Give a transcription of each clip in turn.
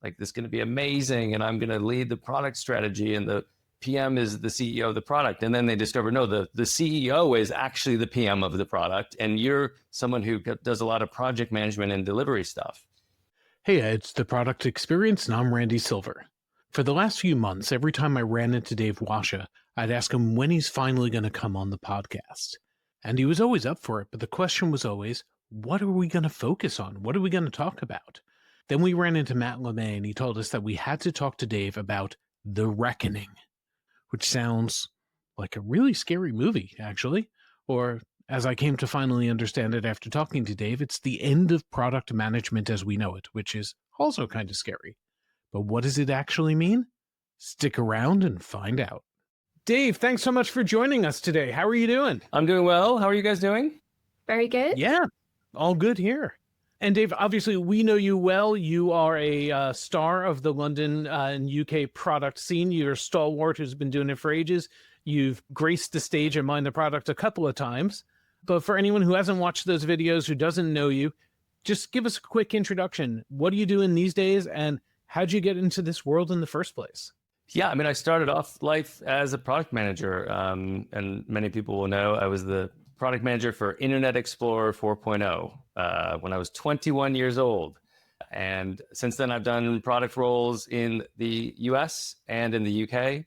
like this is going to be amazing. And I'm going to lead the product strategy. And the PM is the CEO of the product. And then they discover, no, the CEO is actually the PM of the product. And you're someone who does a lot of project management and delivery stuff. Hey, it's the Product Experience, and I'm Randy Silver. For the last few months, every time I ran into Dave Wascha, I'd ask him when he's finally going to come on the podcast. And he was always up for it, but the question was always, what are we going to focus on? What are we going to talk about? Then we ran into Matt LeMay, and he told us that we had to talk to Dave about The Reckoning, which sounds like a really scary movie, actually. Or, as I came to finally understand it after talking to Dave, it's the end of product management as we know it, which is also kind of scary. But what does it actually mean? Stick around and find out. Dave, thanks so much for joining us today. How are you doing? I'm doing well. How are you guys doing? Very good. Yeah, all good here. And Dave, obviously, we know you well. You are a star of the London and UK product scene. You're a stalwart who's been doing it for ages. You've graced the stage at Mind the Product a couple of times. But for anyone who hasn't watched those videos, who doesn't know you, just give us a quick introduction. What are you doing these days, and how'd you get into this world in the first place? Yeah, I mean, I started off life as a product manager, and many people will know I was the product manager for Internet Explorer 4.0 when I was 21 years old. And since then, I've done product roles in the US and in the UK.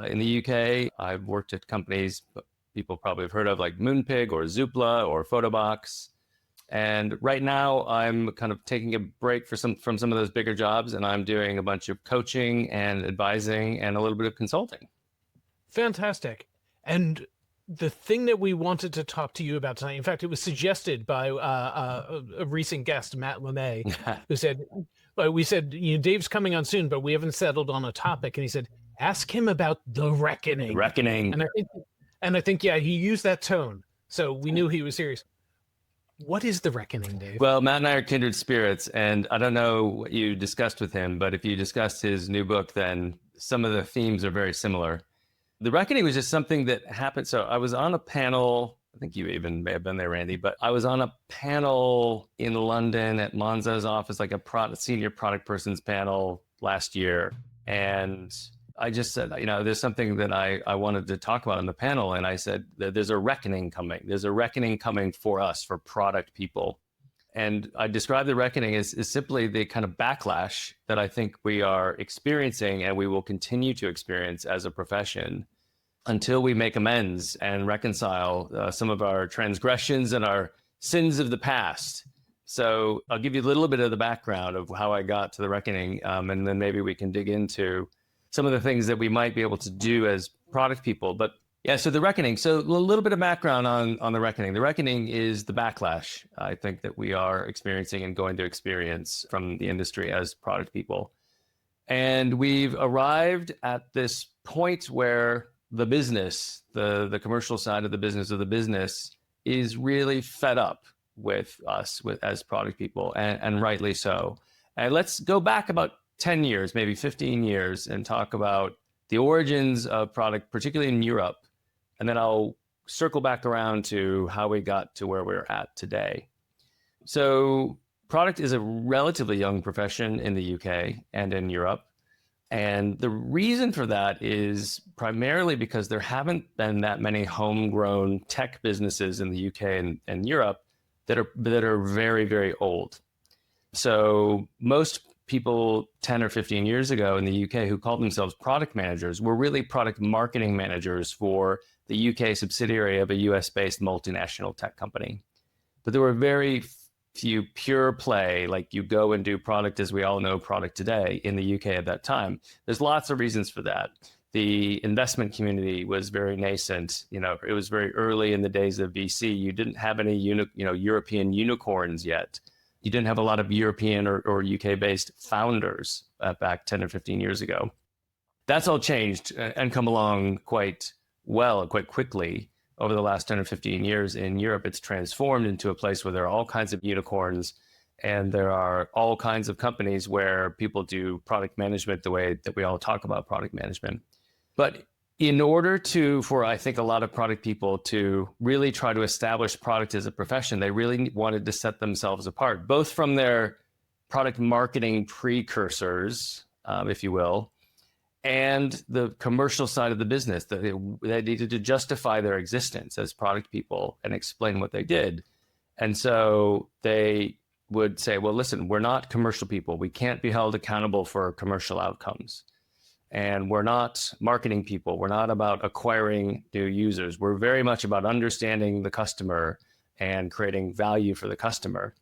In the UK, I've worked at companies people probably have heard of, like Moonpig or Zoopla or Photobox. And right now, I'm kind of taking a break from some of those bigger jobs, and I'm doing a bunch of coaching and advising and a little bit of consulting. Fantastic. And the thing that we wanted to talk to you about tonight, in fact, it was suggested by a recent guest, Matt LeMay, who said, well, we said, Dave's coming on soon, but we haven't settled on a topic. And he said, ask him about The Reckoning. The Reckoning. And I think, yeah, he used that tone. So we knew he was serious. What is The Reckoning, Dave? Well, Matt and I are kindred spirits, and I don't know what you discussed with him, but if you discussed his new book, then some of the themes are very similar. The Reckoning was just something that happened. So I was on a panel, I think you even may have been there, Randy, but I was on a panel in London at Monza's office, like a senior product person's panel last year. And I just said, there's something that I wanted to talk about on the panel. And I said that there's a reckoning coming. There's a reckoning coming for us, for product people. And I described the reckoning as simply the kind of backlash that I think we are experiencing and we will continue to experience as a profession until we make amends and reconcile some of our transgressions and our sins of the past. So I'll give you a little bit of the background of how I got to the reckoning, and then maybe we can dig into some of the things that we might be able to do as product people. But yeah, so the reckoning. So a little bit of background on the reckoning. The reckoning is the backlash, I think, that we are experiencing and going to experience from the industry as product people. And we've arrived at this point where the business, the commercial side of the business is really fed up with us as product people, and rightly so. And let's go back about 10 years, maybe 15 years, and talk about the origins of product, particularly in Europe. And then I'll circle back around to how we got to where we're at today. So product is a relatively young profession in the UK and in Europe. And the reason for that is primarily because there haven't been that many homegrown tech businesses in the UK and Europe that are very, very old. So most people 10 or 15 years ago in the UK who called themselves product managers were really product marketing managers for the UK subsidiary of a US-based multinational tech company. But there were very few pure play, like you go and do product as we all know product today in the UK at that time. There's lots of reasons for that. The investment community was very nascent. It was very early in the days of VC. You didn't have any European unicorns yet. You didn't have a lot of European or UK-based founders back 10 or 15 years ago. That's all changed and come along quite quickly over the last 10 or 15 years. In Europe, it's transformed into a place where there are all kinds of unicorns, and there are all kinds of companies where people do product management the way that we all talk about product management. But in order for, I think, a lot of product people to really try to establish product as a profession, they really wanted to set themselves apart, both from their product marketing precursors, if you will, and the commercial side of the business. They needed to justify their existence as product people and explain what they did. And so they would say, well, listen, we're not commercial people. We can't be held accountable for commercial outcomes. And we're not marketing people. We're not about acquiring new users. We're very much about understanding the customer and creating value for the customer.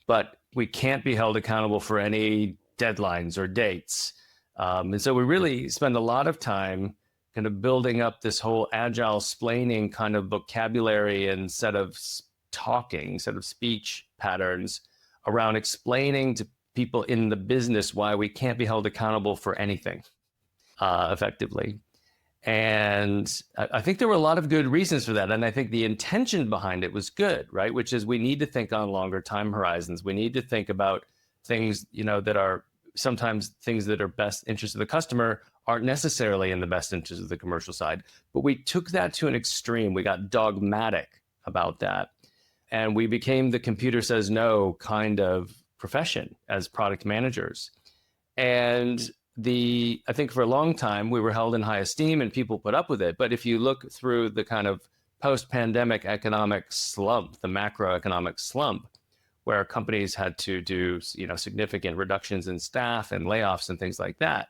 But we can't be held accountable for any deadlines or dates. And so we really spend a lot of time kind of building up this whole agile splaining kind of vocabulary and set of speech patterns around explaining to people in the business why we can't be held accountable for anything effectively. And I think there were a lot of good reasons for that. And I think the intention behind it was good, right? Which is we need to think on longer time horizons. We need to think about things, that are sometimes things that are best interest of the customer aren't necessarily in the best interest of the commercial side. But we took that to an extreme. We got dogmatic about that. And we became the computer says no kind of profession as product managers. And I think for a long time, we were held in high esteem and people put up with it. But if you look through the kind of post-pandemic economic slump, the macroeconomic slump, where companies had to do, significant reductions in staff and layoffs and things like that.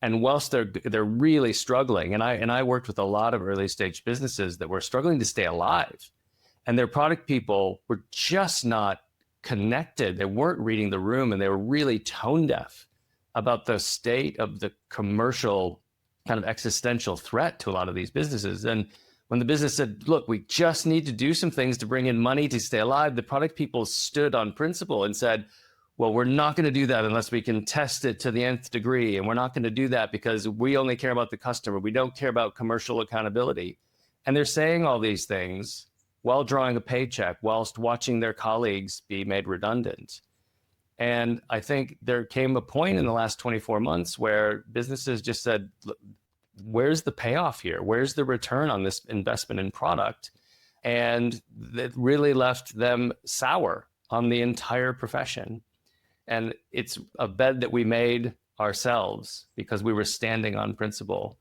And whilst they're really struggling, and I worked with a lot of early stage businesses that were struggling to stay alive, and their product people were just not connected. They weren't reading the room, and they were really tone deaf about the state of the commercial kind of existential threat to a lot of these businesses. And when the business said, look, we just need to do some things to bring in money to stay alive, the product people stood on principle and said, well, we're not going to do that unless we can test it to the nth degree. And we're not going to do that because we only care about the customer. We don't care about commercial accountability. And they're saying all these things while drawing a paycheck, whilst watching their colleagues be made redundant. And I think there came a point in the last 24 months where businesses just said, where's the payoff here? Where's the return on this investment in product? And it really left them sour on the entire profession. And it's a bed that we made ourselves because we were standing on principle.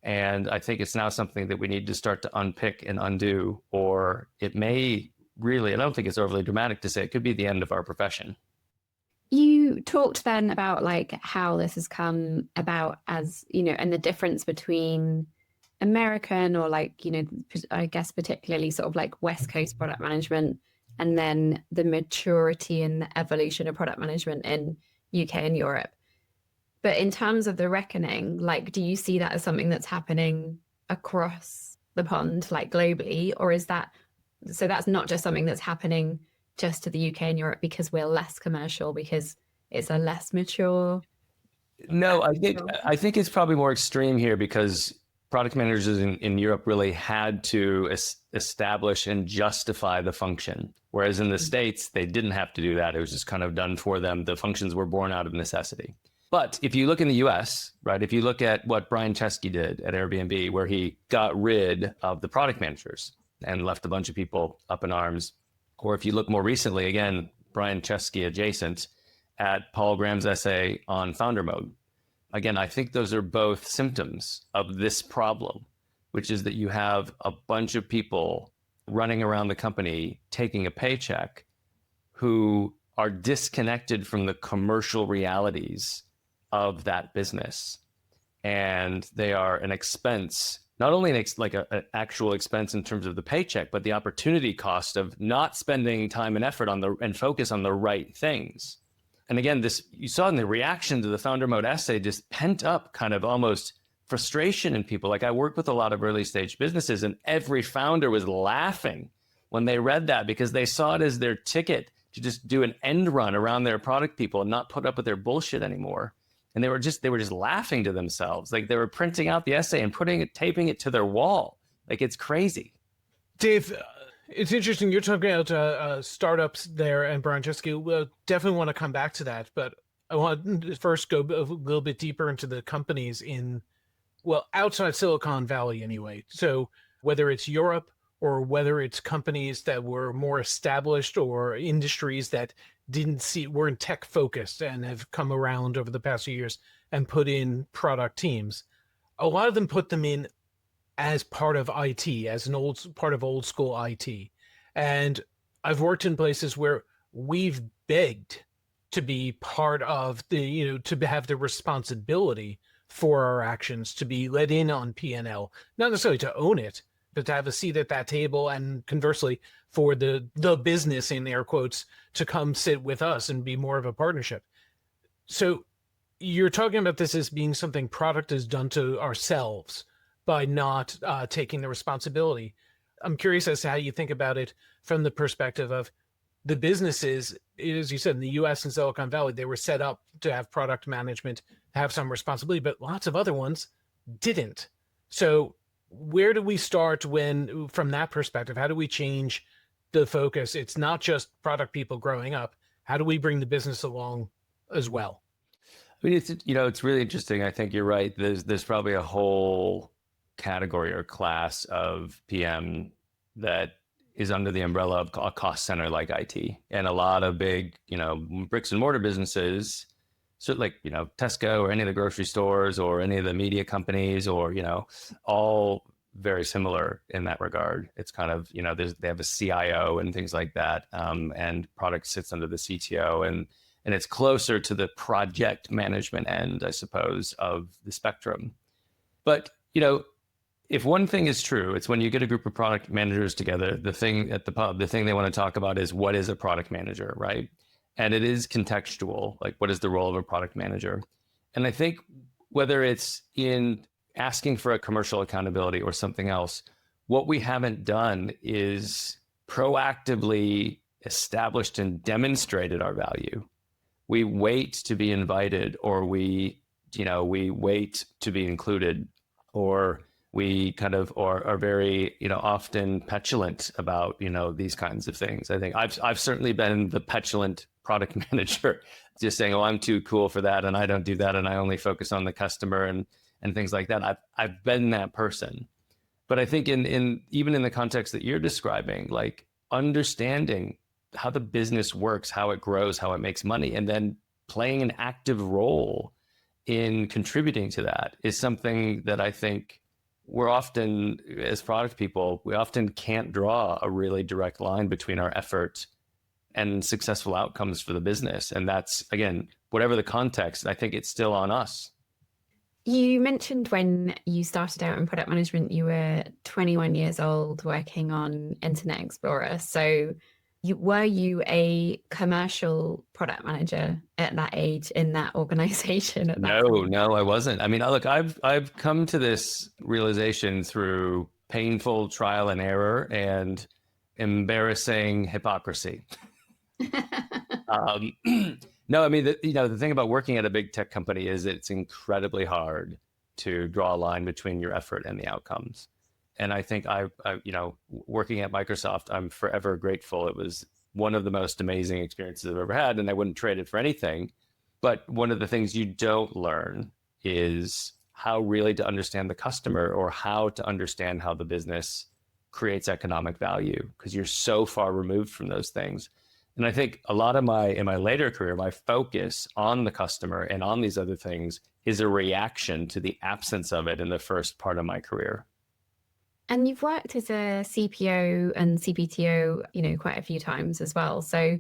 And I think it's now something that we need to start to unpick and undo, or it may really, I don't think it's overly dramatic to say, it could be the end of our profession. You talked then about how this has come about as, and the difference between American or I guess particularly sort of West Coast product management, and then the maturity and the evolution of product management in UK and Europe. But in terms of the reckoning, do you see that as something that's happening across the pond, globally, or is so that's not just something that's happening just to the UK and Europe because we're less commercial, because it's a less mature? No, I think it's probably more extreme here because product managers in Europe really had to establish and justify the function. Whereas in the States, they didn't have to do that. It was just kind of done for them. The functions were born out of necessity. But if you look in the US, right, if you look at what Brian Chesky did at Airbnb, where he got rid of the product managers and left a bunch of people up in arms, or if you look more recently, again, Brian Chesky adjacent at Paul Graham's essay on founder mode. Again, I think those are both symptoms of this problem, which is that you have a bunch of people running around the company taking a paycheck who are disconnected from the commercial realities of that business. And they are an expense, not only an actual expense in terms of the paycheck, but the opportunity cost of not spending time and effort and focus on the right things. And again, you saw in the reaction to the founder mode essay, just pent up kind of almost frustration in people. I work with a lot of early stage businesses, and every founder was laughing when they read that because they saw it as their ticket to just do an end run around their product people and not put up with their bullshit anymore. And they were just laughing to themselves. They were printing out the essay and taping it to their wall. It's crazy. Dave, it's interesting. You're talking about startups there and Brian Chesky. We'll definitely want to come back to that. But I want to first go a little bit deeper into the companies outside Silicon Valley anyway. So whether it's Europe or whether it's companies that were more established or industries that weren't tech focused and have come around over the past few years and put in product teams, a lot of them put them in as part of IT, as an part of old school IT. And I've worked in places where we've begged to be part of to have the responsibility for our actions, to be let in on P&L, not necessarily to own it, but to have a seat at that table, and conversely for the business, in air quotes, to come sit with us and be more of a partnership. So you're talking about this as being something product has done to ourselves by not taking the responsibility. I'm curious as to how you think about it from the perspective of the businesses. As you said, in the US and Silicon Valley, they were set up to have product management, have some responsibility, but lots of other ones didn't. So where do we start from that perspective? How do we change the focus? It's not just product people growing up. How do we bring the business along as well? I mean, it's really interesting. I think you're right. There's probably a whole category or class of PM that is under the umbrella of a cost center like IT, and a lot of big, bricks and mortar businesses, so like, Tesco or any of the grocery stores or any of the media companies, or, all very similar in that regard. It's kind of, they have a CIO and things like that. And product sits under the CTO, and it's closer to the project management end, I suppose, of the spectrum. But, if one thing is true, it's when you get a group of product managers together, the thing at the pub, the thing they want to talk about is, what is a product manager, right? And it is contextual, like, what is the role of a product manager? And I think whether it's in asking for a commercial accountability or something else, what we haven't done is proactively established and demonstrated our value. We wait to be invited, or we wait to be included, or we are very, often petulant about, these kinds of things. I think I've certainly been the petulant product manager, just saying, oh, I'm too cool for that, and I don't do that, and I only focus on the customer and things like that. I've been that person. But I think even in the context that you're describing, like understanding how the business works, how it grows, how it makes money, and then playing an active role in contributing to that is something that I think we're often, as product people, we often can't draw a really direct line between our effort and successful outcomes for the business. And that's, again, whatever the context, I think it's still on us. You mentioned when you started out in product management, you were 21 years old working on Internet Explorer. So were you a commercial product manager at that age in that organization? No, I wasn't. I mean, look, I've come to this realization through painful trial and error and embarrassing hypocrisy. No, I mean, the thing about working at a big tech company is it's incredibly hard to draw a line between your effort and the outcomes. And I think working at Microsoft, I'm forever grateful. It was one of the most amazing experiences I've ever had, and I wouldn't trade it for anything. But one of the things you don't learn is how really to understand the customer, or how to understand how the business creates economic value, because you're so far removed from those things. And I think a lot of in my later career, my focus on the customer and on these other things is a reaction to the absence of it in the first part of my career. And you've worked as a CPO and CPTO, quite a few times as well. So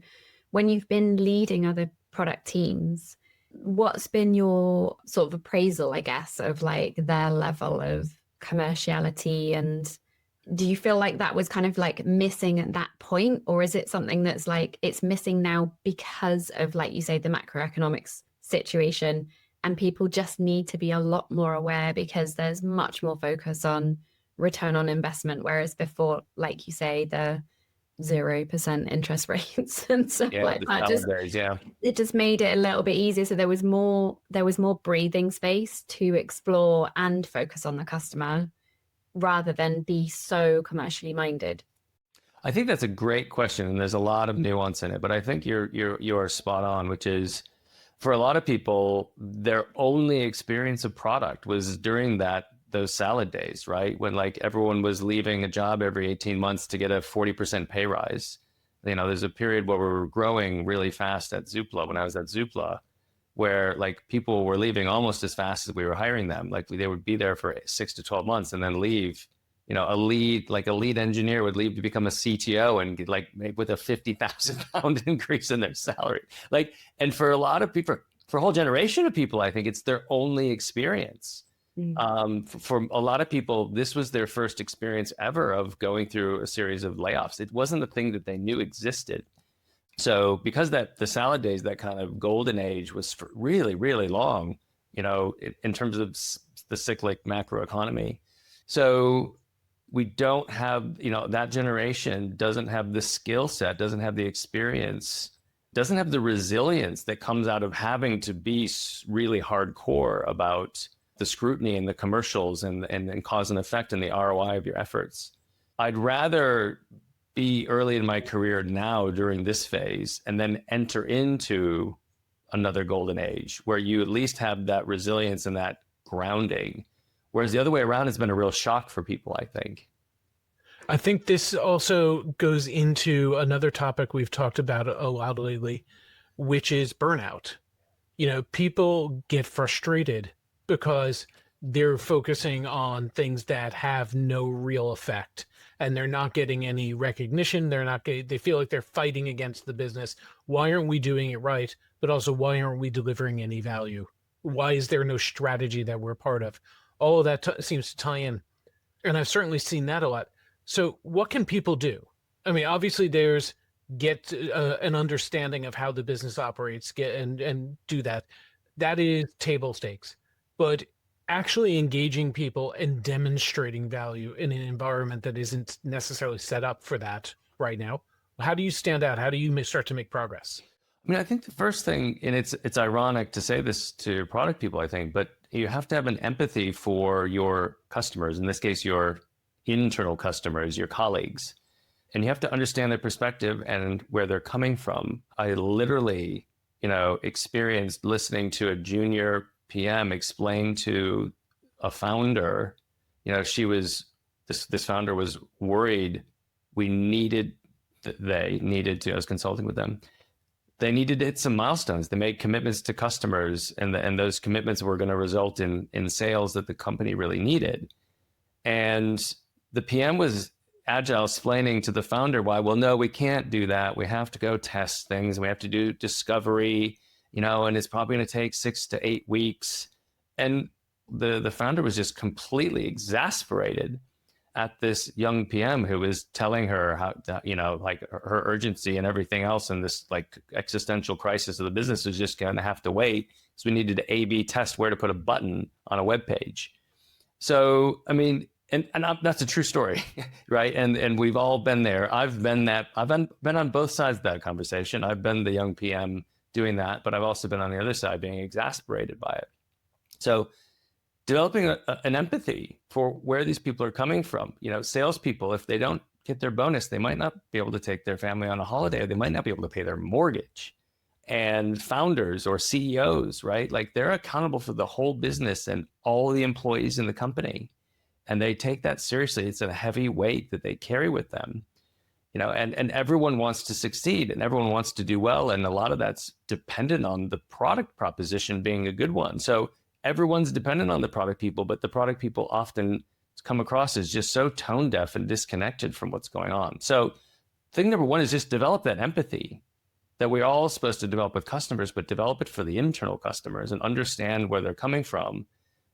when you've been leading other product teams, what's been your sort of appraisal, I guess, of like their level of commerciality? And do you feel like that was kind of like missing at that point? Or is it something that's like it's missing now because of, like you say, the macroeconomics situation, and people just need to be a lot more aware because there's much more focus on return on investment, whereas before, like you say, the 0% interest rates and stuff like that, it just made it a little bit easier. So there was more breathing space to explore and focus on the customer rather than be so commercially minded. I think that's a great question, and there's a lot of nuance in it, but I think you're spot on, which is, for a lot of people, their only experience of product was during those salad days, right? When like everyone was leaving a job every 18 months to get a 40% pay rise. There's a period where we were growing really fast at Zoopla when I was at Zoopla, where like people were leaving almost as fast as we were hiring them. Like they would be there for 6 to 12 months and then leave. A lead engineer would leave to become a CTO and get like with a 50,000 pound increase in their salary. And for a lot of people, for a whole generation of people, I think it's their only experience. For a lot of people, this was their first experience ever of going through a series of layoffs. It wasn't a thing that they knew existed. So because the salad days, that kind of golden age was for really, really long, in terms of the cyclic macroeconomy. So we don't have, that generation doesn't have the skill set, doesn't have the experience, doesn't have the resilience that comes out of having to be really hardcore about the scrutiny and the commercials and cause and effect and the ROI of your efforts. I'd rather be early in my career now during this phase and then enter into another golden age where you at least have that resilience and that grounding. Whereas the other way around has been a real shock for people, I think. I think this also goes into another topic we've talked about a lot lately, which is burnout. People get frustrated because they're focusing on things that have no real effect and they're not getting any recognition. They feel like they're fighting against the business. Why aren't we doing it right? But also, why aren't we delivering any value? Why is there no strategy that we're part of? All of that seems to tie in. And I've certainly seen that a lot. So what can people do? I mean, obviously there's get an understanding of how the business operates, and do that. That is table stakes. But actually engaging people and demonstrating value in an environment that isn't necessarily set up for that right now. How do you stand out? How do you start to make progress? I mean, I think the first thing, and it's ironic to say this to product people, I think, but you have to have an empathy for your customers, in this case, your internal customers, your colleagues, and you have to understand their perspective and where they're coming from. I literally, experienced listening to a junior PM explain to a founder, this founder was worried they needed to, I was consulting with them. They needed to hit some milestones. They made commitments to customers, and those commitments were going to result in sales that the company really needed. And the PM was agile, explaining to the founder why, well, no, we can't do that. We have to go test things. We have to do discovery, and it's probably going to take 6 to 8 weeks. And the founder was just completely exasperated at this young PM who was telling her how, like her urgency and everything else, and this like existential crisis of the business was just going to have to wait. So we needed to A/B test where to put a button on a web page. So, I mean, and that's a true story, right? And we've all been there. I've been on both sides of that conversation. I've been the young PM doing that, but I've also been on the other side being exasperated by it. So developing an empathy for where these people are coming from. Salespeople, if they don't get their bonus, they might not be able to take their family on a holiday, or they might not be able to pay their mortgage. And founders or CEOs, right? Like they're accountable for the whole business and all the employees in the company. And they take that seriously. It's a heavy weight that they carry with them, and everyone wants to succeed and everyone wants to do well. And a lot of that's dependent on the product proposition being a good one. So everyone's dependent on the product people, but the product people often come across as just so tone deaf and disconnected from what's going on. So thing number one is just develop that empathy that we're all supposed to develop with customers, but develop it for the internal customers and understand where they're coming from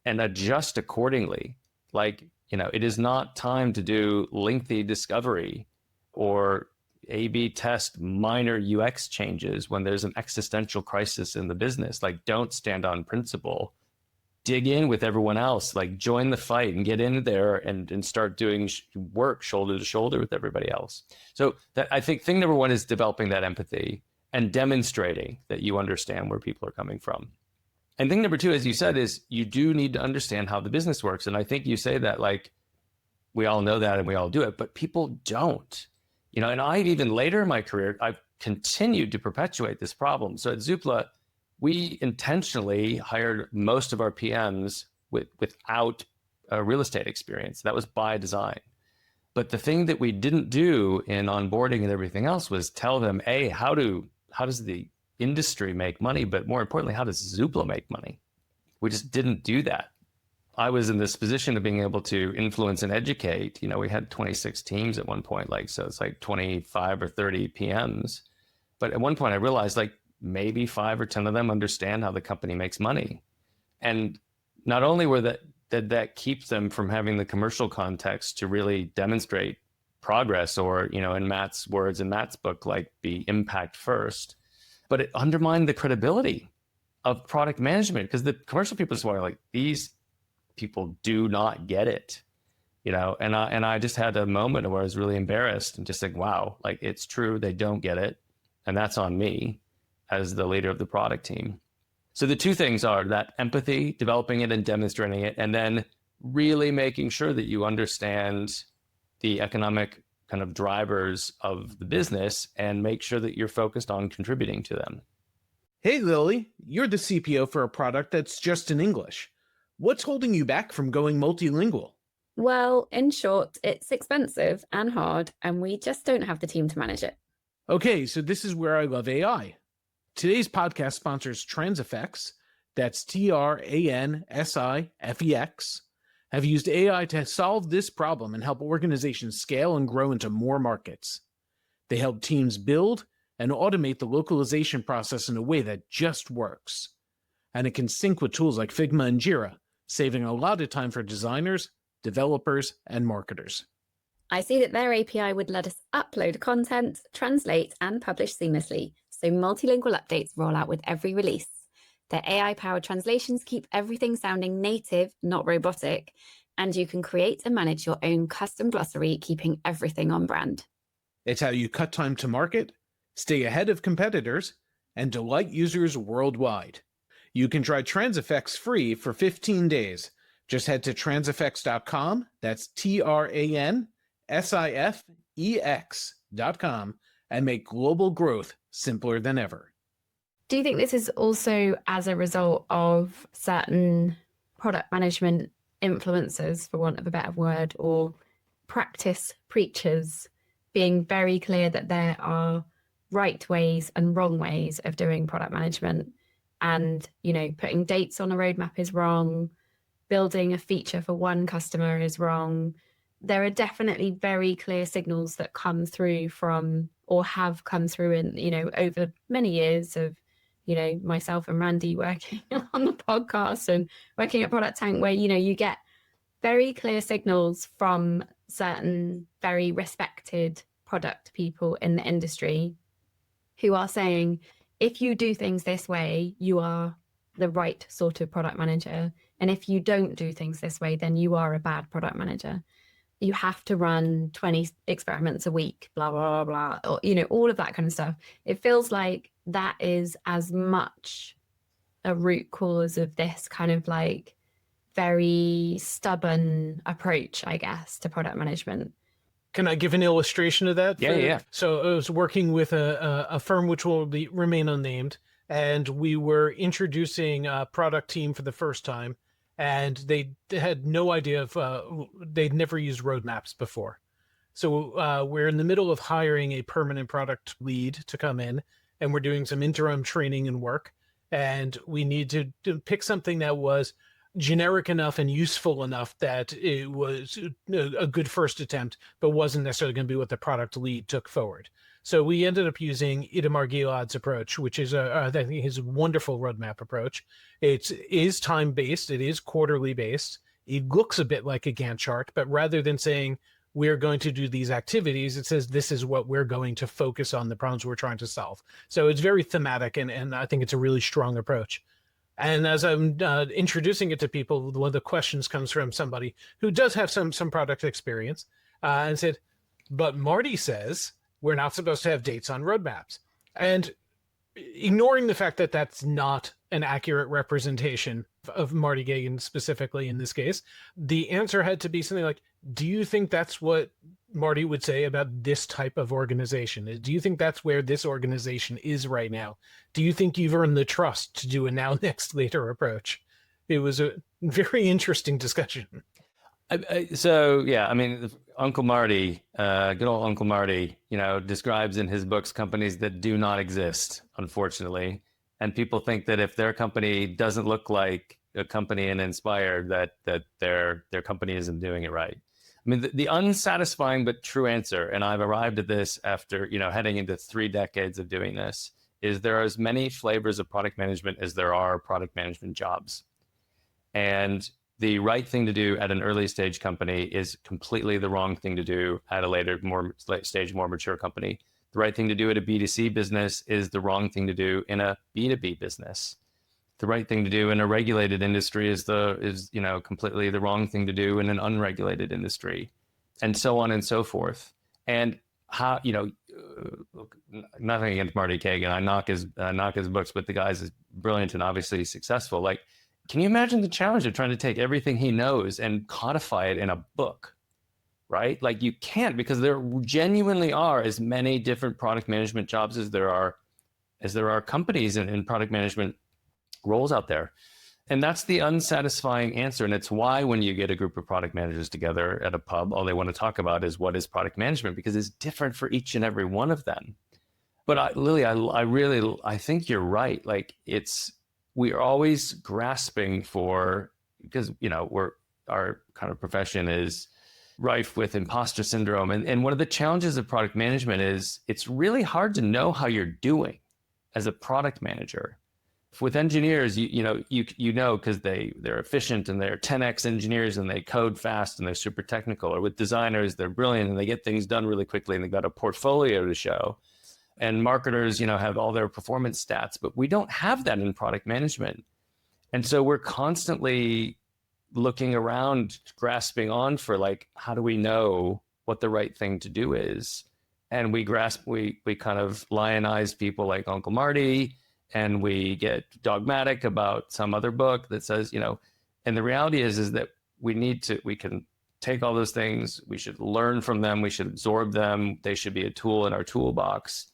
and adjust accordingly. Like, it is not time to do lengthy discovery or A/B test minor UX changes when there's an existential crisis in the business. Like, don't stand on principle. Dig in with everyone else. Like, join the fight and get in there and start doing work shoulder to shoulder with everybody else. So that, I think, thing number one is developing that empathy and demonstrating that you understand where people are coming from. And thing number two, as you said, is you do need to understand how the business works. And I think you say that like, we all know that and we all do it, but people don't, and I've even later in my career, I've continued to perpetuate this problem. So at Zoopla, we intentionally hired most of our PMs without real estate experience. That was by design. But the thing that we didn't do in onboarding and everything else was tell them, A, how does the industry make money? But more importantly, how does Zoopla make money? We just didn't do that. I was in this position of being able to influence and educate. We had 26 teams at one point, so it's like 25 or 30 PMs. But at one point I realized maybe 5 or 10 of them understand how the company makes money. And not only did that keep them from having the commercial context to really demonstrate progress, or, in Matt's words in Matt's book, be impact first, but it undermined the credibility of product management, because the commercial people just were these people do not get it, and I just had a moment where I was really embarrassed and just wow, it's true, they don't get it. And that's on me as the leader of the product team. So the two things are that empathy, developing it and demonstrating it, and then really making sure that you understand the economic kind of drivers of the business and make sure that you're focused on contributing to them. Hey, Lily, you're the CPO for a product that's just in English. What's holding you back from going multilingual? Well, in short, it's expensive and hard, and we just don't have the team to manage it. Okay, so this is where I love AI. Today's podcast sponsors TransFX, that's TransFex, have used AI to solve this problem and help organizations scale and grow into more markets. They help teams build and automate the localization process in a way that just works. And it can sync with tools like Figma and Jira, saving a lot of time for designers, developers, and marketers. I see that their API would let us upload content, translate, and publish seamlessly, so multilingual updates roll out with every release. Their AI-powered translations keep everything sounding native, not robotic, and you can create and manage your own custom glossary, keeping everything on brand. It's how you cut time to market, stay ahead of competitors, and delight users worldwide. You can try TransFX free for 15 days. Just head to transfx.com, that's TransFex.com, and make global growth simpler than ever. Do you think this is also as a result of certain product management influencers, for want of a better word, or practice preachers being very clear that there are right ways and wrong ways of doing product management? And, putting dates on a roadmap is wrong. Building a feature for one customer is wrong. There are definitely very clear signals that come through from, or have come through in, over many years of, myself and Randy working on the podcast and working at Product Tank, where, you get very clear signals from certain very respected product people in the industry who are saying, if you do things this way, you are the right sort of product manager. And if you don't do things this way, then you are a bad product manager. You have to run 20 experiments a week, blah, blah, blah, blah, or, all of that kind of stuff. It feels like that is as much a root cause of this kind of very stubborn approach, I guess, to product management. Can I give an illustration of that? Yeah. So I was working with a firm which will remain unnamed, and we were introducing a product team for the first time, and they had no idea of, they'd never used roadmaps before. So we're in the middle of hiring a permanent product lead to come in, and we're doing some interim training and work, and we need to pick something that was generic enough and useful enough that it was a good first attempt, but wasn't necessarily going to be what the product lead took forward. So we ended up using Itamar Gilad's approach, which is I think his wonderful roadmap approach. It is time-based. It is quarterly based. It looks a bit like a Gantt chart, but rather than saying we're going to do these activities, it says this is what we're going to focus on, the problems we're trying to solve. So it's very thematic, and I think it's a really strong approach. And as I'm introducing it to people, one of the questions comes from somebody who does have some product experience and said, but Marty says we're not supposed to have dates on roadmaps. And ignoring the fact that that's not an accurate representation of Marty Gagan specifically in this case, the answer had to be something like, do you think that's what Marty would say about this type of organization? Do you think that's where this organization is right now? Do you think you've earned the trust to do a now, next, later approach? It was a very interesting discussion. So yeah, I mean, Uncle Marty, good old Uncle Marty, describes in his books companies that do not exist, unfortunately. And people think that if their company doesn't look like a company in Inspired, that their company isn't doing it right. I mean, the unsatisfying but true answer, and I've arrived at this after heading into 3 decades of doing this, is there are as many flavors of product management as there are product management jobs. And the right thing to do at an early stage company is completely the wrong thing to do at a later, more late stage, more mature company. The right thing to do at a B2C business is the wrong thing to do in a B2B business. The right thing to do in a regulated industry is completely the wrong thing to do in an unregulated industry, and so on and so forth. And how, look, nothing against Marty Kagan. I knock his books, but the guy's brilliant and obviously successful. Like, can you imagine the challenge of trying to take everything he knows and codify it in a book, right? Like, you can't, because there genuinely are as many different product management jobs as there are companies in product management roles out there. And that's the unsatisfying answer. And it's why when you get a group of product managers together at a pub, all they want to talk about is what is product management, because it's different for each and every one of them. But Lily, I think you're right. Like, we are always grasping for, because our kind of profession is rife with imposter syndrome. And one of the challenges of product management is it's really hard to know how you're doing as a product manager. With engineers, because they're efficient and they're 10x engineers and they code fast and they're super technical. Or with designers, they're brilliant and they get things done really quickly and they've got a portfolio to show. And marketers, have all their performance stats, but we don't have that in product management. And so we're constantly looking around, grasping on for, like, how do we know what the right thing to do is? And we kind of lionize people like Uncle Marty, and we get dogmatic about some other book that says, and the reality is that we can take all those things, we should learn from them, we should absorb them, they should be a tool in our toolbox.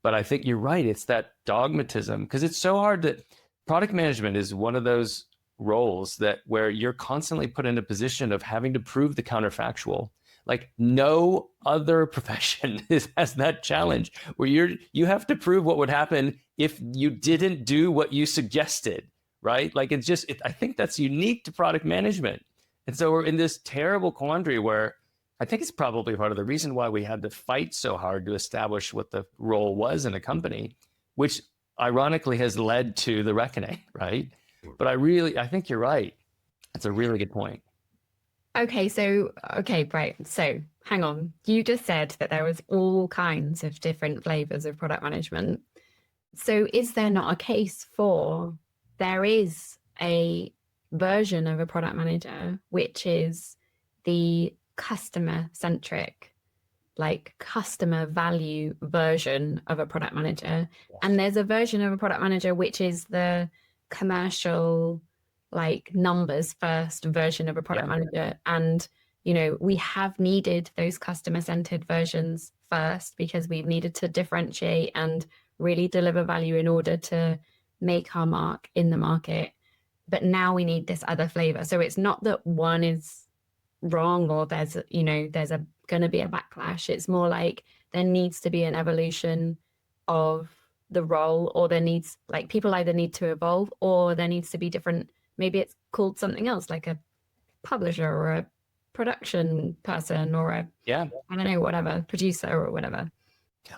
But I think you're right, it's that dogmatism, because it's so hard that product management is one of those roles where you're constantly put in a position of having to prove the counterfactual. Like, no other profession has that challenge where you have to prove what would happen if you didn't do what you suggested, right? Like, I think that's unique to product management. And so we're in this terrible quandary where I think it's probably part of the reason why we had to fight so hard to establish what the role was in a company, which ironically has led to the reckoning, right? But I think you're right. That's a really good point. Okay, right. So hang on. You just said that there was all kinds of different flavors of product management. So is there not a case for there is a version of a product manager, which is the customer-centric, like customer value version of a product manager. Yes. And there's a version of a product manager, which is the commercial, like numbers first version of a product manager. And, we have needed those customer-centered versions first because we've needed to differentiate and really deliver value in order to make our mark in the market. But now we need this other flavor. So it's not that one is wrong or there's going to be a backlash. It's more like there needs to be an evolution of the role, or people either need to evolve or there needs to be different. Maybe it's called something else, like a publisher or a production person or I don't know, whatever, producer or whatever.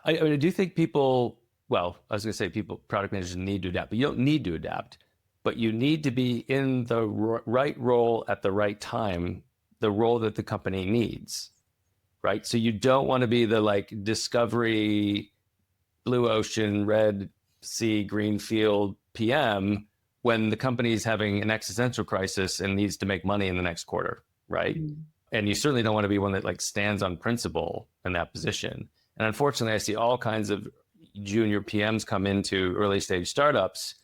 I do think product managers need to adapt, but you don't need to adapt, but you need to be in the right role at the right time, the role that the company needs, right? So you don't want to be the discovery, blue ocean, red sea, green field PM when the company is having an existential crisis and needs to make money in the next quarter, right? Mm-hmm. And you certainly don't want to be one that stands on principle in that position. And unfortunately, I see all kinds of junior PMs come into early stage startups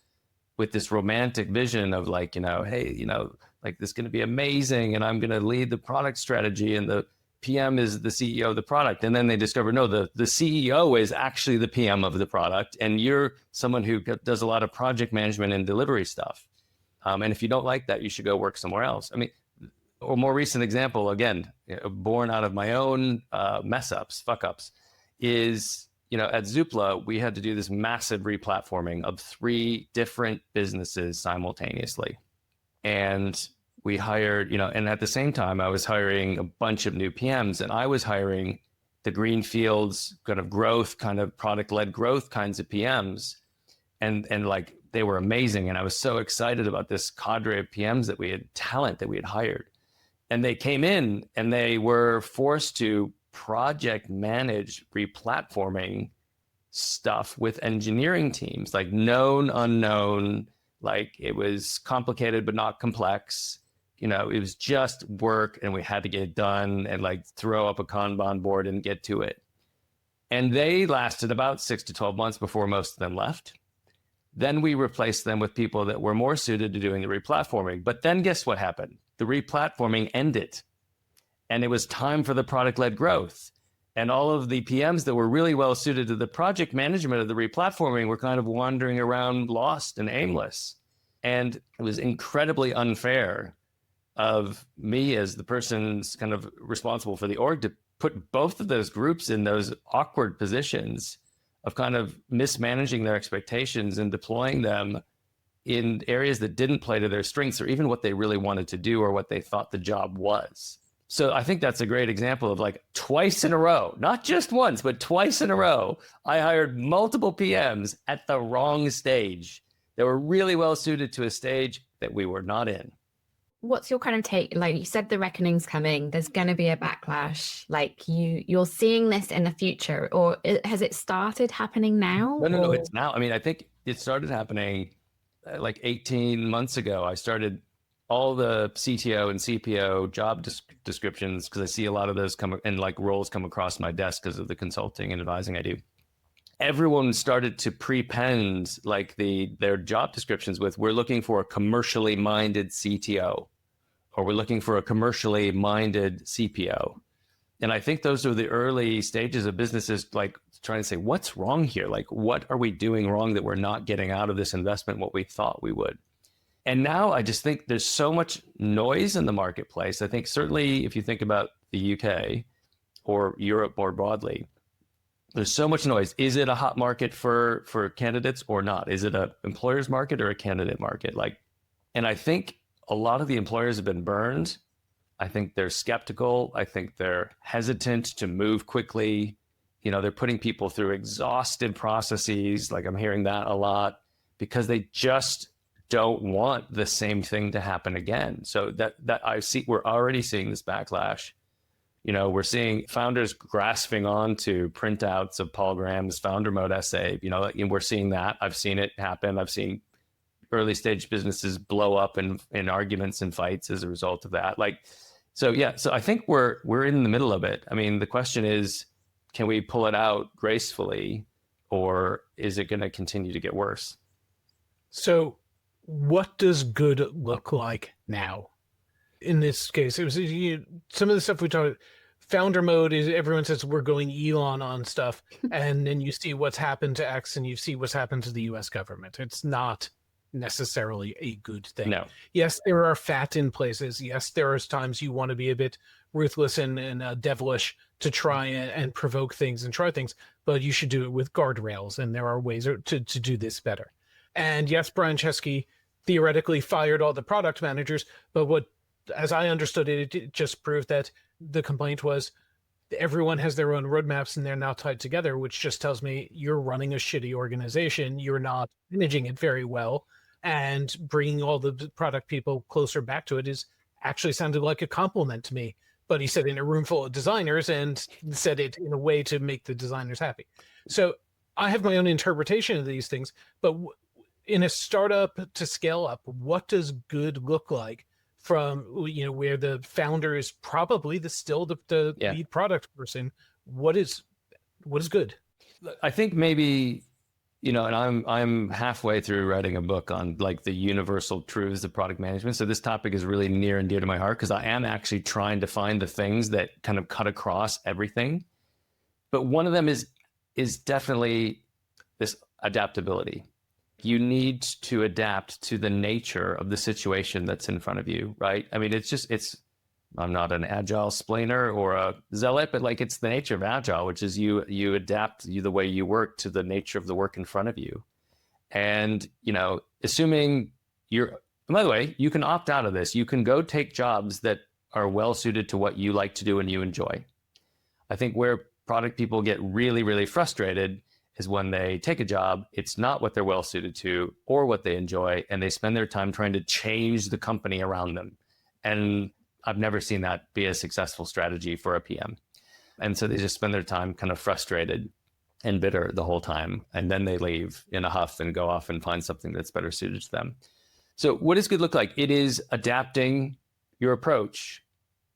with this romantic vision of hey, this is going to be amazing and I'm going to lead the product strategy and the PM is the CEO of the product. And then they discover, no, the CEO is actually the PM of the product. And you're someone who does a lot of project management and delivery stuff. And if you don't like that, you should go work somewhere else. I mean, Or more recent example, again, born out of my own fuck ups, is, at Zoopla, we had to do this massive replatforming of 3 different businesses simultaneously. And we hired, and at the same time, I was hiring a bunch of new PMs, and I was hiring the greenfields kind of growth, kind of product-led growth kinds of PMs. And like, they were amazing. And I was so excited about this cadre of PMs that we had, talent that we had hired. And they came in and they were forced to project manage replatforming stuff with engineering teams, like known, unknown, like it was complicated, but not complex. It was just work, and we had to get it done and like throw up a Kanban board and get to it. And they lasted about 6 to 12 months before most of them left. Then we replaced them with people that were more suited to doing the replatforming. But then guess what happened? The replatforming ended, and it was time for the product-led growth. And all of the PMs that were really well suited to the project management of the replatforming were kind of wandering around lost and aimless. And it was incredibly unfair of me as the person's kind of responsible for the org to put both of those groups in those awkward positions of kind of mismanaging their expectations and deploying them in areas that didn't play to their strengths or even what they really wanted to do or what they thought the job was. So I think that's a great example of like twice in a row, not just once, but twice in a row, I hired multiple PMs at the wrong stage. They were really well suited to a stage that we were not in. What's your kind of take? Like you said, the reckoning's coming. There's going to be a backlash. Like you're seeing this in the future, or has it started happening now? No, it's now. I mean, I think it started happening like 18 months ago. I started all the CTO and CPO job descriptions because I see a lot of those come and like roles come across my desk because of the consulting and advising I do. Everyone started to prepend like their job descriptions with, we're looking for a commercially minded CTO, or we're looking for a commercially minded CPO. And I think those are the early stages of businesses like trying to say, what's wrong here? Like, what are we doing wrong that we're not getting out of this investment what we thought we would? And now I just think there's so much noise in the marketplace. I think certainly if you think about the UK or Europe more broadly, there's so much noise. Is it a hot market for candidates or not? Is it an employer's market or a candidate market? And I think a lot of the employers have been burned. I think they're skeptical. I think they're hesitant to move quickly. They're putting people through exhaustive processes. Like I'm hearing that a lot because they just don't want the same thing to happen again. So we're already seeing this backlash. We're seeing founders grasping on to printouts of Paul Graham's founder mode essay. We're seeing that. I've seen it happen. I've seen early stage businesses blow up in arguments and fights as a result of that. So I think we're in the middle of it. I mean, the question is, can we pull it out gracefully, or is it going to continue to get worse? So what does good look like now? In this case, it was some of the stuff we talked. Founder mode is everyone says we're going Elon on stuff, and then you see what's happened to X, and you see what's happened to the U.S. government. It's not necessarily a good thing. No. Yes, there are fat in places. Yes, there are times you want to be a bit ruthless and devilish to try and provoke things and try things, but you should do it with guardrails, and there are ways to do this better. And yes, Brian Chesky theoretically fired all the product managers, but what, as I understood it, it just proved that the complaint was everyone has their own roadmaps and they're now tied together, which just tells me you're running a shitty organization. You're not managing it very well, and bringing all the product people closer back to it is actually sounded like a compliment to me. But he said in a room full of designers and said it in a way to make the designers happy. So I have my own interpretation of these things, but in a startup to scale up, what does good look like from, where the founder is probably still the lead product person? What is good? I think maybe, and I'm halfway through writing a book on like the universal truths of product management. So this topic is really near and dear to my heart because I am actually trying to find the things that kind of cut across everything. But one of them is definitely this adaptability. You need to adapt to the nature of the situation that's in front of you, right? I mean, it's I'm not an agile splainer or a zealot, but like it's the nature of agile, which is you adapt the way you work to the nature of the work in front of you. And, assuming by the way, you can opt out of this. You can go take jobs that are well suited to what you like to do and you enjoy. I think where product people get really, really frustrated is when they take a job, it's not what they're well suited to or what they enjoy, and they spend their time trying to change the company around them. And I've never seen that be a successful strategy for a PM. And so they just spend their time kind of frustrated and bitter the whole time. And then they leave in a huff and go off and find something that's better suited to them. So what does good look like? It is adapting your approach.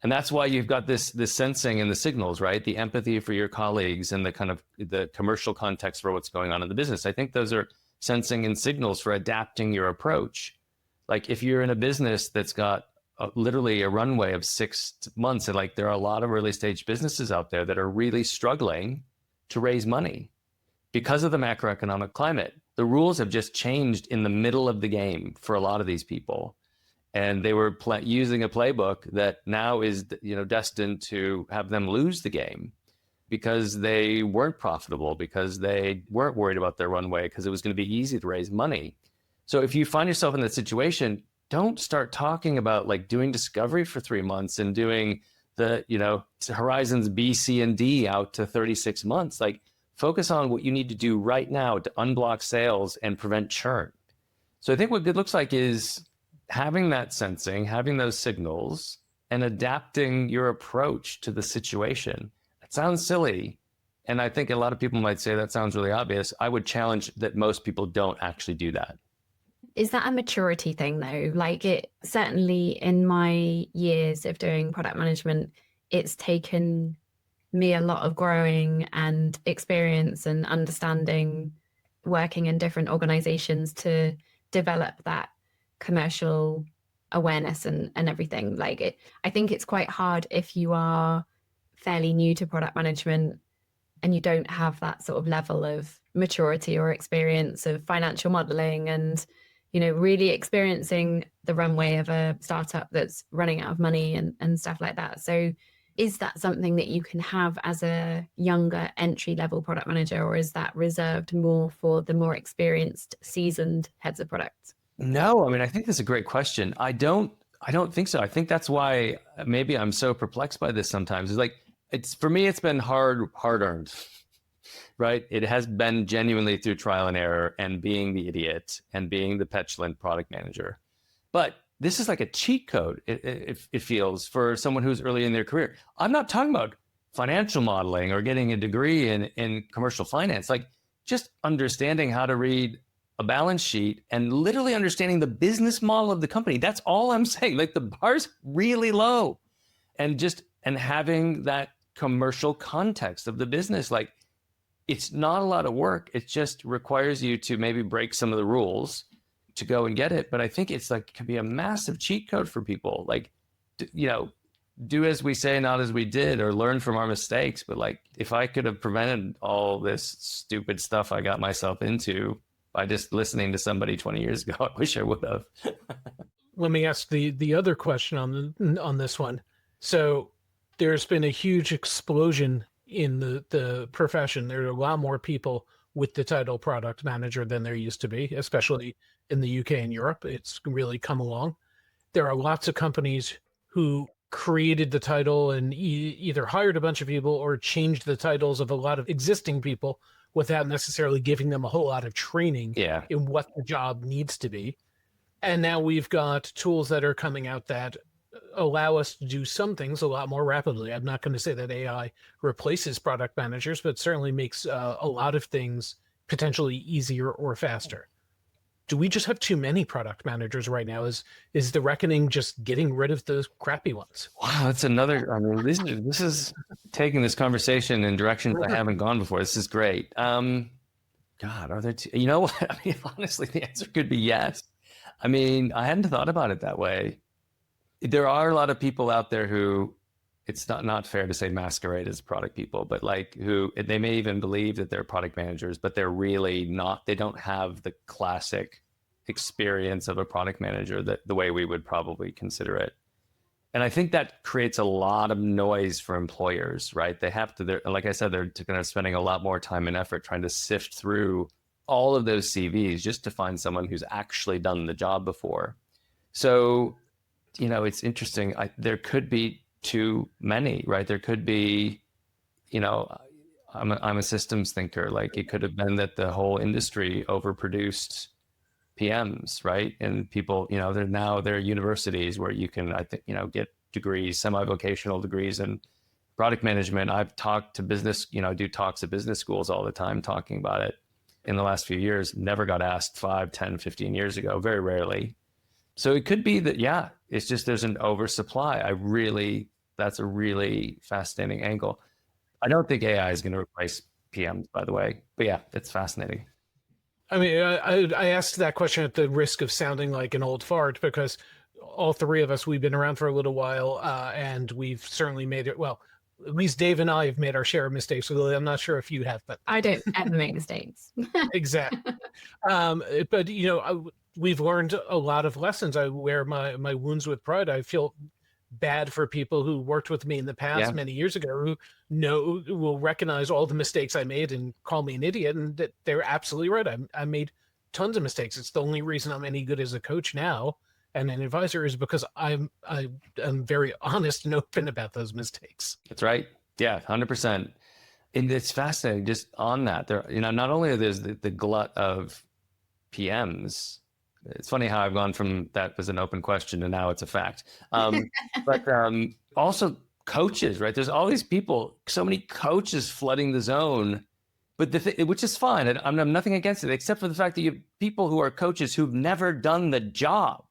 And that's why you've got this sensing and the signals, right? The empathy for your colleagues and the kind of the commercial context for what's going on in the business. I think those are sensing and signals for adapting your approach. Like if you're in a business that's got literally a runway of 6 months, and like there are a lot of early stage businesses out there that are really struggling to raise money because of the macroeconomic climate. The rules have just changed in the middle of the game for a lot of these people. And they were using a playbook that now is, destined to have them lose the game because they weren't profitable, because they weren't worried about their runway, because it was going to be easy to raise money. So if you find yourself in that situation, don't start talking about like doing discovery for 3 months and doing the, horizons B, C, and D out to 36 months. Like focus on what you need to do right now to unblock sales and prevent churn. So I think what good looks like is having that sensing, having those signals, and adapting your approach to the situation. It sounds silly. And I think a lot of people might say that sounds really obvious. I would challenge that most people don't actually do that. Is that a maturity thing though? Like it certainly in my years of doing product management, it's taken me a lot of growing and experience and understanding working in different organizations to develop that commercial awareness and everything. Like I think it's quite hard if you are fairly new to product management and you don't have that sort of level of maturity or experience of financial modeling and really experiencing the runway of a startup that's running out of money and stuff like that. So is that something that you can have as a younger entry level product manager, or is that reserved more for the more experienced, seasoned heads of products? No, I mean, I think that's a great question. I don't think so. I think that's why maybe I'm so perplexed by this sometimes. It's like, for me, it's been hard earned, right? It has been genuinely through trial and error and being the idiot and being the petulant product manager. But this is like a cheat code, it feels, for someone who's early in their career. I'm not talking about financial modeling or getting a degree in commercial finance, like just understanding how to read a balance sheet and literally understanding the business model of the company. That's all I'm saying. Like the bar's really low, and having that commercial context of the business. Like it's not a lot of work. It just requires you to maybe break some of the rules to go and get it. But I think it's like, can be a massive cheat code for people. Like, do as we say, not as we did, or learn from our mistakes. But like, if I could have prevented all this stupid stuff I got myself into by just listening to somebody 20 years ago, I wish I would have. Let me ask the other question on this one. So there's been a huge explosion in the profession. There are a lot more people with the title product manager than there used to be, especially in the UK and Europe. It's really come along. There are lots of companies who created the title and either hired a bunch of people or changed the titles of a lot of existing people without necessarily giving them a whole lot of training in what the job needs to be. And now we've got tools that are coming out that allow us to do some things a lot more rapidly. I'm not going to say that AI replaces product managers, but certainly makes a lot of things potentially easier or faster. Do we just have too many product managers right now? Is the reckoning just getting rid of those crappy ones? Wow, that's another. I mean, this is taking this conversation in directions I haven't gone before. This is great. God, are there two? You know what? I mean, honestly, the answer could be yes. I mean, I hadn't thought about it that way. There are a lot of people out there who, it's not fair to say masquerade as product people, but like who they may even believe that they're product managers, but they're really not. They don't have the classic experience of a product manager that the way we would probably consider it. And I think that creates a lot of noise for employers, right? They have to, like I said, they're kind of spending a lot more time and effort trying to sift through all of those CVs just to find someone who's actually done the job before. So, it's interesting. There could be too many, right? There could be, I'm a systems thinker. Like, it could have been that the whole industry overproduced PMs, right? And people, there are universities where you can, I think, get degrees, semi-vocational degrees in product management. I've talked to business, do talks at business schools all the time talking about it. In the last few years, never got asked 5, 10, 15 years ago, very rarely. So it could be that, yeah, it's just there's an oversupply. That's a really fascinating angle. I don't think AI is going to replace PMs, by the way, but yeah, it's fascinating. I mean, I asked that question at the risk of sounding like an old fart, because all three of us, we've been around for a little while, and we've certainly made it. Well, at least Dave and I have made our share of mistakes. I'm not sure if you have, but I don't ever make mistakes. Exactly. But we've learned a lot of lessons. I wear my wounds with pride. I feel bad for people who worked with me in the past many years ago who will recognize all the mistakes I made and call me an idiot, and that they're absolutely right. I made tons of mistakes. It's the only reason I'm any good as a coach now and an advisor is because I'm very honest and open about those mistakes. That's right. Yeah, 100%. And it's fascinating just on that. There, not only there's the glut of PMs. It's funny how I've gone from that was an open question to now it's a fact. But also coaches, right? There's all these people, so many coaches flooding the zone, but which is fine. I'm nothing against it, except for the fact that you have people who are coaches who've never done the job.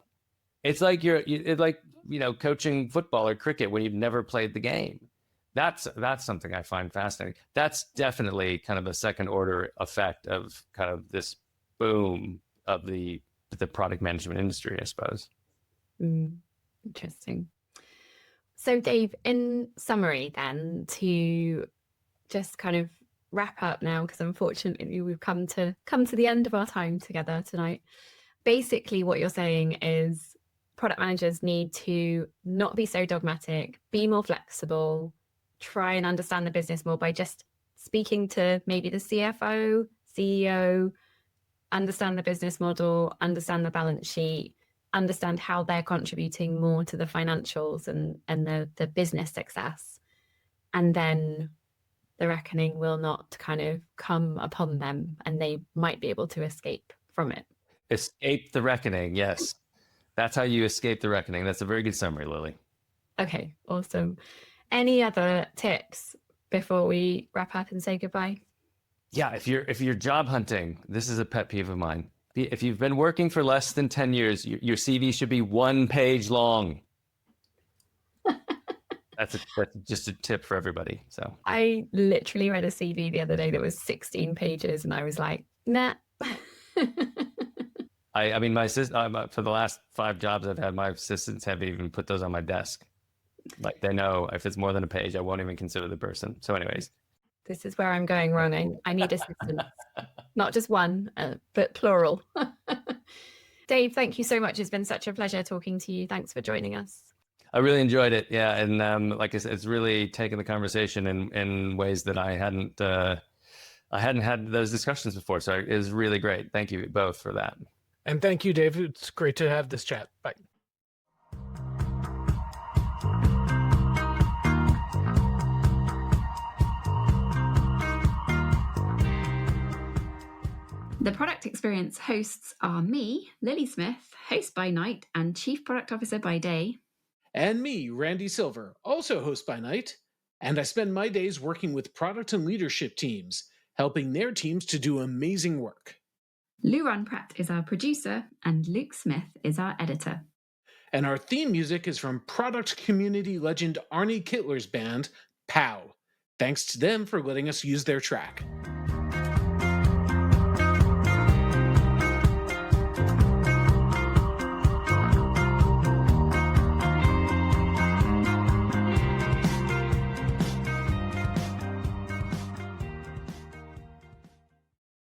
It's like it's like coaching football or cricket when you've never played the game. That's something I find fascinating. That's definitely kind of a second order effect of kind of this boom of the product management industry, I suppose. Interesting. So Dave, in summary then, to just kind of wrap up now, because unfortunately we've come to the end of our time together tonight. Basically what you're saying is product managers need to not be so dogmatic, be more flexible, try and understand the business more by just speaking to maybe the CFO, CEO, understand the business model, understand the balance sheet, understand how they're contributing more to the financials and the business success. And then the reckoning will not kind of come upon them and they might be able to escape from it. Escape the reckoning. Yes. That's how you escape the reckoning. That's a very good summary, Lily. Okay, awesome. Any other tips before we wrap up and say goodbye? Yeah, if you're job hunting, this is a pet peeve of mine. If you've been working for less than 10 years, your CV should be 1 page long. That's just a tip for everybody. So I literally read a CV the other day that was 16 pages, and I was like, nah. I mean, my assistant, for the last 5 jobs I've had, my assistants have even put those on my desk. Like, they know if it's more than a page, I won't even consider the person. So anyways. This is where I'm going wrong. I need assistants, not just one, but plural. Dave, thank you so much. It's been such a pleasure talking to you. Thanks for joining us. I really enjoyed it. Yeah. And like I said, it's really taken the conversation in ways that I hadn't had those discussions before. So it was really great. Thank you both for that. And thank you, Dave. It's great to have this chat. Bye. The Product Experience hosts are me, Lily Smith, host by night and Chief Product Officer by day. And me, Randy Silver, also host by night. And I spend my days working with product and leadership teams, helping their teams to do amazing work. Luran Pratt is our producer, and Luke Smith is our editor. And our theme music is from product community legend Arnie Kittler's band, POW. Thanks to them for letting us use their track.